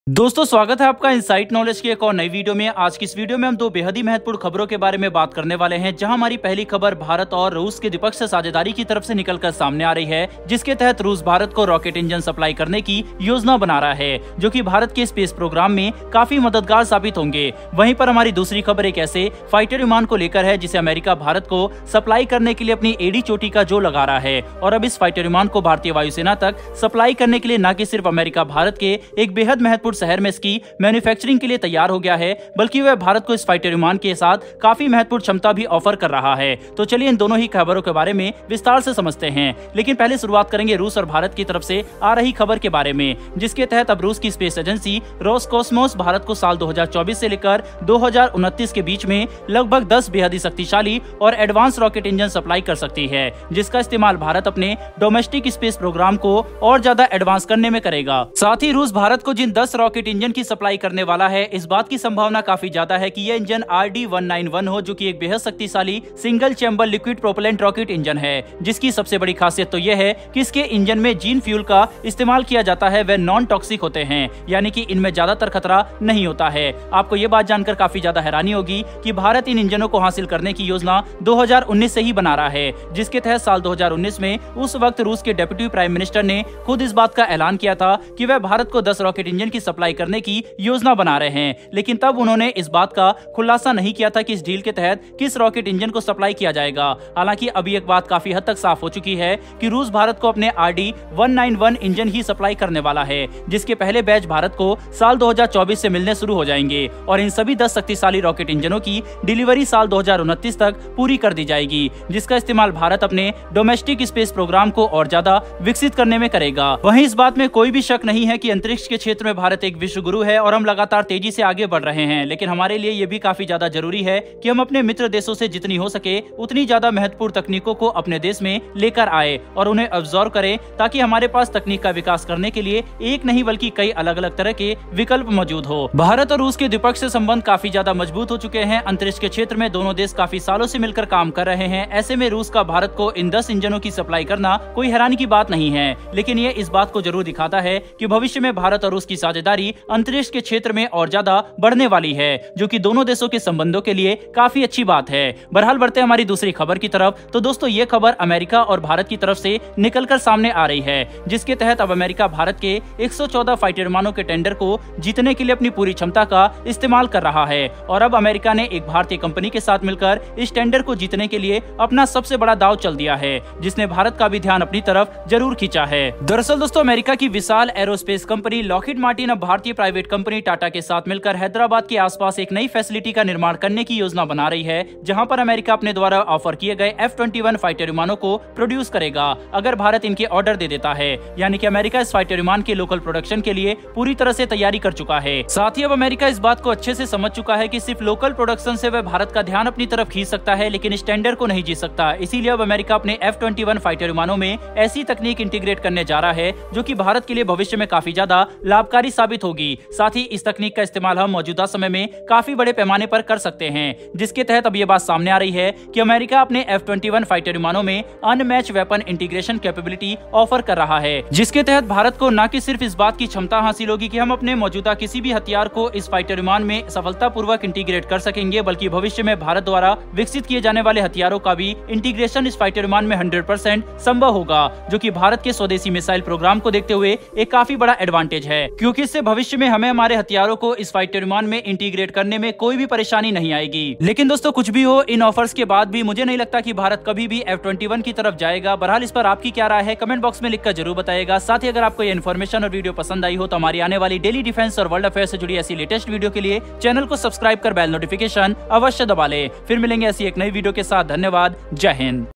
दोस्तों स्वागत है आपका इनसाइट नॉलेज की एक और नई वीडियो में। आज की इस वीडियो में हम दो बेहद ही महत्वपूर्ण खबरों के बारे में बात करने वाले हैं, जहां हमारी पहली खबर भारत और रूस के द्विपक्षीय साझेदारी की तरफ से निकलकर सामने आ रही है, जिसके तहत रूस भारत को रॉकेट इंजन सप्लाई करने की योजना बना रहा है, जो कि भारत के स्पेस प्रोग्राम में काफी मददगार साबित होंगे। वहीं पर हमारी दूसरी खबर एक ऐसे फाइटर विमान को लेकर है जिसे अमेरिका भारत को सप्लाई करने के लिए अपनी एड़ी चोटी का जोर लगा रहा है। और अब इस फाइटर विमान को भारतीय वायुसेना तक सप्लाई करने के लिए न कि सिर्फ अमेरिका भारत के एक बेहद महत्वपूर्ण शहर में इसकी मैन्युफैक्चरिंग के लिए तैयार हो गया है, बल्कि वह भारत को इस फाइटर विमान के साथ काफी महत्वपूर्ण क्षमता भी ऑफर कर रहा है। तो चलिए इन दोनों ही खबरों के बारे में विस्तार से समझते हैं, लेकिन पहले शुरुआत करेंगे रूस और भारत की तरफ से आ रही खबर के बारे में, जिसके तहत अब रूस की स्पेस एजेंसी रोसकोस्मोस भारत को साल 2024 से लेकर 2029 के बीच में लगभग 10 बेहद ही शक्तिशाली और एडवांस रॉकेट इंजन सप्लाई कर सकती है, जिसका इस्तेमाल भारत अपने डोमेस्टिक स्पेस प्रोग्राम को और ज्यादा एडवांस करने में करेगा। साथ ही रूस भारत को जिन 10 रॉकेट इंजन की सप्लाई करने वाला है, इस बात की संभावना काफी ज्यादा है कि यह इंजन RD-191 हो, जो कि एक बेहद शक्तिशाली single chamber liquid propellant rocket engine है, जिसकी सबसे बड़ी खासियत तो यह है कि इसके इंजन में जिन फ्यूल का इस्तेमाल किया जाता है वह नॉन टॉक्सिक होते हैं, यानी कि इनमें ज्यादातर खतरा नहीं होता है। आपको ये बात जानकर काफी ज्यादा हैरानी होगी कि भारत इन इंजनों को हासिल करने की योजना 2019 से ही बना रहा है, जिसके तहत साल 2019 में उस वक्त रूस के डिप्टी प्राइम मिनिस्टर ने खुद इस बात का ऐलान किया था कि वह भारत को 10 रॉकेट इंजन की सप्लाई करने की योजना बना रहे हैं। लेकिन तब उन्होंने इस बात का खुलासा नहीं किया था कि इस डील के तहत किस रॉकेट इंजन को सप्लाई किया जाएगा। हालांकि अभी एक बात काफी हद तक साफ हो चुकी है कि रूस भारत को अपने RD-191 इंजन ही सप्लाई करने वाला है, जिसके पहले बैच भारत को साल 2024 से मिलने शुरू हो जाएंगे और इन सभी 10 शक्तिशाली रॉकेट इंजनों की डिलीवरी साल 2029 तक पूरी कर दी जाएगी, जिसका इस्तेमाल भारत अपने डोमेस्टिक स्पेस प्रोग्राम को और ज्यादा विकसित करने में करेगा। वहीं इस बात में कोई भी शक नहीं है कि अंतरिक्ष के क्षेत्र में भारत एक विश्व गुरु है और हम लगातार तेजी से आगे बढ़ रहे हैं, लेकिन हमारे लिए ये भी काफी ज्यादा जरूरी है कि हम अपने मित्र देशों से जितनी हो सके उतनी ज्यादा महत्वपूर्ण तकनीकों को अपने देश में लेकर आए और उन्हें अब्सॉर्ब करें, ताकि हमारे पास तकनीक का विकास करने के लिए एक नहीं बल्कि कई अलग अलग तरह के विकल्प मौजूद हो। भारत और रूस के द्विपक्षीय संबंध काफी ज्यादा मजबूत हो चुके हैं। अंतरिक्ष के क्षेत्र में दोनों देश काफी सालों से मिलकर काम कर रहे हैं। ऐसे में रूस का भारत को इन 10 इंजनों की सप्लाई करना कोई हैरानी की बात नहीं है, लेकिन ये इस बात को जरूर दिखाता है कि भविष्य में भारत और रूस की साझेदारी अंतरिक्ष के क्षेत्र में और ज्यादा बढ़ने वाली है, जो कि दोनों देशों के संबंधों के लिए काफी अच्छी बात है। बहरहाल बढ़ते हैं हमारी दूसरी खबर की तरफ। तो दोस्तों ये खबर अमेरिका और भारत की तरफ से निकलकर सामने आ रही है, जिसके तहत अब अमेरिका भारत के 114 फाइटर विमानों के टेंडर को जीतने के लिए अपनी पूरी क्षमता का इस्तेमाल कर रहा है। और अब अमेरिका ने एक भारतीय कंपनी के साथ मिलकर इस टेंडर को जीतने के लिए अपना सबसे बड़ा दांव चल दिया है, जिसने भारत का भी ध्यान अपनी तरफ जरूर खींचा है। दरअसल दोस्तों अमेरिका की विशाल एरोस्पेस कंपनी लॉकहीड मार्टिन अब भारतीय प्राइवेट कंपनी टाटा के साथ मिलकर हैदराबाद के आसपास एक नई फैसिलिटी का निर्माण करने की योजना बना रही है, जहां पर अमेरिका अपने द्वारा ऑफर किए गए F-21 फाइटर विमानों को प्रोड्यूस करेगा अगर भारत इनके ऑर्डर दे देता है। यानी कि अमेरिका इस फाइटर विमान के लोकल प्रोडक्शन के लिए पूरी तरह से तैयारी कर चुका है। साथ ही अब अमेरिका इस बात को अच्छे से समझ चुका है कि सिर्फ लोकल प्रोडक्शन से वह भारत का ध्यान अपनी तरफ खींच सकता है, लेकिन इस टेंडर को नहीं जीत सकता। इसीलिए अब अमेरिका अपने F-21 फाइटर विमानों में ऐसी तकनीक इंटीग्रेट करने जा रहा है जो कि भारत के लिए भविष्य में काफी ज्यादा लाभकारी साबित होगी। साथ ही इस तकनीक का इस्तेमाल हम मौजूदा समय में काफी बड़े पैमाने पर कर सकते हैं, जिसके तहत अब ये बात सामने आ रही है कि अमेरिका अपने F-21 फाइटर विमानों में unmatch weapon integration capability offer कर रहा है, जिसके तहत भारत को न कि सिर्फ इस बात की क्षमता हासिल होगी कि हम अपने मौजूदा किसी भी हथियार को इस फाइटर विमान में सफलतापूर्वक इंटीग्रेट कर सकेंगे, बल्कि भविष्य में भारत द्वारा विकसित किए जाने वाले हथियारों का भी इंटीग्रेशन इस फाइटर विमान में 100% संभव होगा, जो कि भारत के स्वदेशी मिसाइल प्रोग्राम को देखते हुए एक काफी बड़ा एडवांटेज है, क्योंकि इससे भविष्य में हमें हमारे हथियारों को इस फाइटर विमान में इंटीग्रेट करने में कोई भी परेशानी नहीं आएगी। लेकिन दोस्तों कुछ भी हो, इन ऑफर्स के बाद भी मुझे नहीं लगता कि भारत कभी भी F-21 की तरफ जाएगा। बहरहाल इस पर आपकी क्या राय है कमेंट बॉक्स में लिखकर जरूर बताइएगा। साथ ही अगर आपको ये इन्फॉर्मेशन और वीडियो पसंद आई हो तो हमारी आने वाली डेली डिफेंस और वर्ल्ड अफेयर से जुड़ी ऐसी लेटेस्ट वीडियो के लिए चैनल को सब्सक्राइब कर बेल नोटिफिकेशन अवश्य दबा ले। फिर मिलेंगे ऐसी एक नई वीडियो के साथ। धन्यवाद। जय हिंद।